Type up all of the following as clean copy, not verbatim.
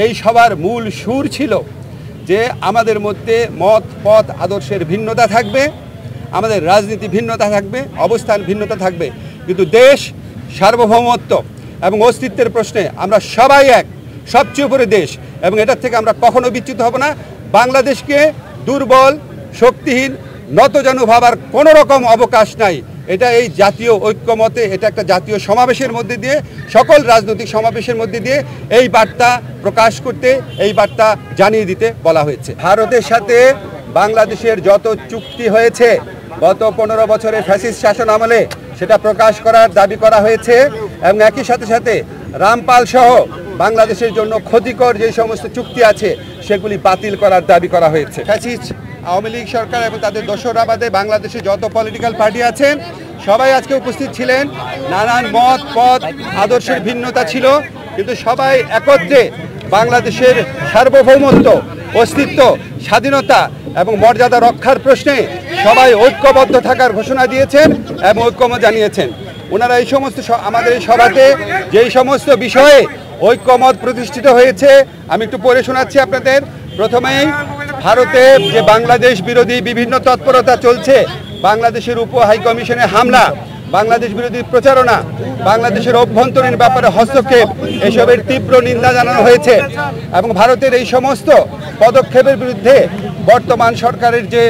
এই সবার মূল সুর ছিল যে আমাদের মধ্যে মত পথ আদর্শের ভিন্নতা থাকবে, আমাদের রাজনীতি ভিন্নতা থাকবে, অবস্থান ভিন্নতা থাকবে, কিন্তু দেশ সার্বভৌমত্ব এবং অস্তিত্বের প্রশ্নে আমরা সবাই এক, সবচেয়ে উপরে দেশ, এবং এটার থেকে আমরা কখনো বিচ্যুত হব না। বাংলাদেশকে দুর্বল, শক্তিহীন, নতজানু ভাবার কোনো রকম অবকাশ নাই। এটা এই জাতীয় ঐক্যমতে, এটা একটা জাতীয় সমাবেশের মধ্যে দিয়ে, সকল রাজনৈতিক সমাবেশের মধ্যে দিয়ে এই বার্তা প্রকাশ করতে, এই বার্তা জানিয়ে দিতে বলা হয়েছে। ভারতের সাথে বাংলাদেশের যত চুক্তি হয়েছে গত 15 বছরের ফ্যাসিস্ট শাসন আমলে, সেটা প্রকাশ করার দাবি করা হয়েছে, এবং একই সাথে সাথে রামপাল সহ বাংলাদেশের জন্য ক্ষতিকর যে সমস্ত চুক্তি আছে সেগুলি বাতিল করার দাবি করা হয়েছে। ফ্যাসিস্ট আওয়ামী লীগ সরকার এবং তাদের দোসররা বাদে বাংলাদেশে যত পলিটিক্যাল পার্টি আছেন সবাই আজকে উপস্থিত ছিলেন। নানান মত পথ আদর্শের ভিন্নতা ছিল, কিন্তু সবাই একত্রে বাংলাদেশের সার্বভৌমত্ব, অস্তিত্ব, স্বাধীনতা এবং মর্যাদা রক্ষার প্রশ্নে সবাই ঐক্যবদ্ধ থাকার ঘোষণা দিয়েছেন এবং ঐক্যমত জানিয়েছেন। ওনারা এই সমস্ত আমাদের এই সভাতে যেই সমস্ত বিষয়ে ঐক্যমত প্রতিষ্ঠিত হয়েছে আমি একটু পড়ে শোনাচ্ছি আপনাদের। প্রথমেই ভারতে যে বাংলাদেশ বিরোধী বিভিন্ন তৎপরতা চলছে, বাংলাদেশের উপ হাইকমিশনে হামলা, বাংলাদেশ বিরোধী প্রচারণা, বাংলাদেশের অভ্যন্তরীণ ব্যাপারে হস্তক্ষেপ, এসবের তীব্র নিন্দা জানানো হয়েছে এবং ভারতের এই সমস্ত পদক্ষেপের বিরুদ্ধে বর্তমান সরকারের যে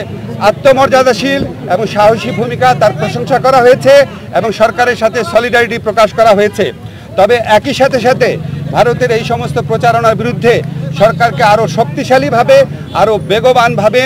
আত্মমর্যাদাশীল এবং সাহসী ভূমিকা তার প্রশংসা করা হয়েছে এবং সরকারের সাথে সলিডারিটি প্রকাশ করা হয়েছে। তবে একই সাথে সাথে ভারতের এই সমস্ত প্রচারণার বিরুদ্ধে সরকারকে আরও শক্তিশালীভাবে, আরও বেগবানভাবে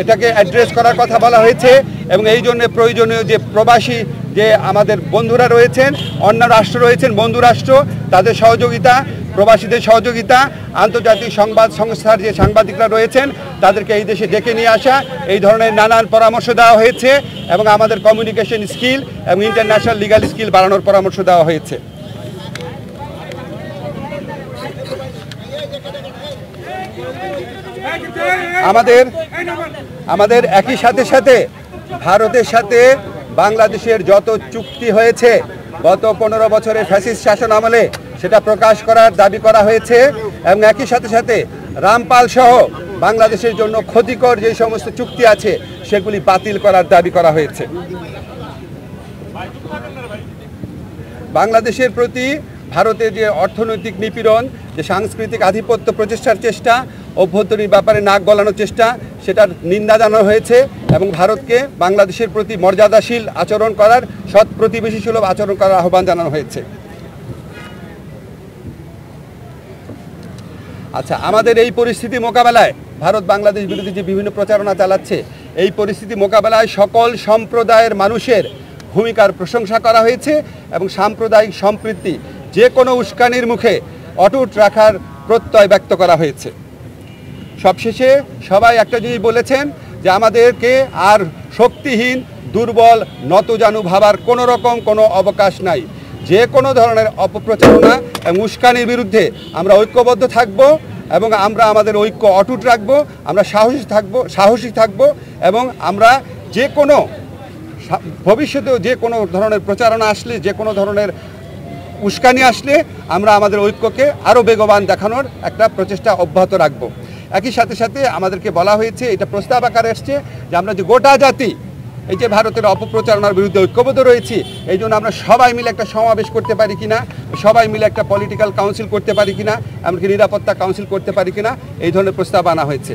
এটাকে অ্যাড্রেস করার কথা বলা হয়েছে এবং এই জন্য প্রয়োজনীয় যে প্রবাসী যে আমাদের বন্ধুরা রয়েছেন, অন্য রাষ্ট্র রয়েছেন, বন্ধু রাষ্ট্র, তাদের সহযোগিতা, প্রবাসীদের সহযোগিতা, আন্তর্জাতিক সংবাদ সংস্থার যে সাংবাদিকরা রয়েছেন তাদেরকে এই দেশে ডেকে নিয়ে আসা, এই ধরনের নানান পরামর্শ দেওয়া হয়েছে এবং আমাদের কমিউনিকেশন স্কিল এবং ইন্টারন্যাশনাল লিগাল স্কিল বাড়ানোর পরামর্শ দেওয়া হয়েছে। আমাদের একই সাথে সাথে ভারতের সাথে বাংলাদেশের যত চুক্তি হয়েছে গত 15 বছরের ফ্যাসিস্ট শাসন আমলে, সেটা প্রকাশ করার দাবি করা হয়েছে এবং একই সাথে সাথে রামপাল সহ বাংলাদেশের জন্য ক্ষতিকর যে সমস্ত চুক্তি আছে সেগুলি বাতিল করার দাবি করা হয়েছে। বাংলাদেশের প্রতি ভারতের যে অর্থনৈতিক নিপীড়ন, যে সাংস্কৃতিক আধিপত্য প্রচেষ্টার চেষ্টা, অভ্যন্তরীণ ব্যাপারে নাক গলানোর চেষ্টা, সেটার নিন্দা জানানো হয়েছে এবং ভারতকে বাংলাদেশের প্রতি মর্যাদাশীল আচরণ করার, সৎ প্রতিবেশী সুলভ আচরণ করার আহ্বান জানানো হয়েছে। আচ্ছা, আমাদের এই পরিস্থিতি মোকাবেলায় ভারত বাংলাদেশ বিরোধী যে বিভিন্ন প্রচারণা চালাচ্ছে, এই পরিস্থিতি মোকাবেলায় সকল সম্প্রদায়ের মানুষের ভূমিকার প্রশংসা করা হয়েছে এবং সাম্প্রদায়িক সম্প্রীতি যে কোনো উস্কানির মুখে অটুট রাখার প্রত্যয় ব্যক্ত করা হয়েছে। সবশেষে সবাই একটা জিনিস বলেছেন যে আমাদেরকে আর শক্তিহীন, দুর্বল, নতজানু ভাবার কোনো রকম কোনো অবকাশ নাই। যে কোনো ধরনের অপপ্রচারণা এবং উস্কানির বিরুদ্ধে আমরা ঐক্যবদ্ধ থাকব এবং আমরা আমাদের ঐক্য অটুট রাখব, আমরা সাহসী থাকব এবং আমরা যে কোনো ভবিষ্যতেও যে কোনো ধরনের প্রচারণা আসলে, যে কোনো ধরনের উস্কানি আসলে আমরা আমাদের ঐক্যকে আরও বেগবান দেখানোর একটা প্রচেষ্টা অব্যাহত রাখব। একই সাথে সাথে আমাদেরকে বলা হয়েছে, এটা প্রস্তাব আকারে আসছে যে আমরা যে গোটা জাতি এই যে ভারতের অপপ্রচারণার বিরুদ্ধে ঐক্যবদ্ধ রয়েছি, এই জন্য আমরা সবাই মিলে একটা সমাবেশ করতে পারি কিনা, সবাই মিলে একটা পলিটিক্যাল কাউন্সিল করতে পারি কিনা, এমনকি নিরাপত্তা কাউন্সিল করতে পারি কিনা, এই ধরনের প্রস্তাব আনা হয়েছে।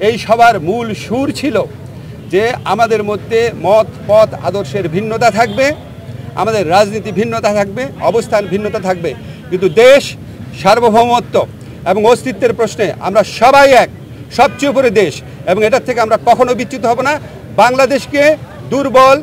এই সবার মূল সুর ছিল যে আমাদের মধ্যে মত পথ আদর্শের ভিন্নতা থাকবে, আমাদের রাজনীতি ভিন্নতা থাকবে, অবস্থান ভিন্নতা থাকবে, কিন্তু দেশ সার্বভৌমত্ব এবং অস্তিত্বের প্রশ্নে আমরা সবাই এক, সবচেয়ে উপরে দেশ, এবং এটার থেকে আমরা কখনো বিচ্যুত হব না। বাংলাদেশকে দুর্বল,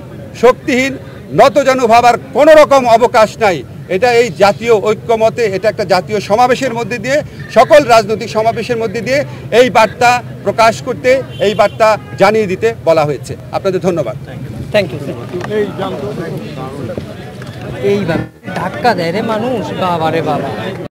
শক্তিহীন, নতজানু ভাবার কোনো রকম অবকাশ নাই। এটা এই জাতীয় ঐক্যমতে, এটা একটা জাতীয় সমাবেশের মধ্যে দিয়ে, সকল রাজনৈতিক সমাবেশের মধ্যে দিয়ে এই বার্তা প্রকাশ করতে, এই বার্তা জানিয়ে দিতে বলা হয়েছে। আপনাদের ধন্যবাদ। Thank you. এইভাবে ধাক্কা দেয় রে মানুষ, বাবা রে বাবা।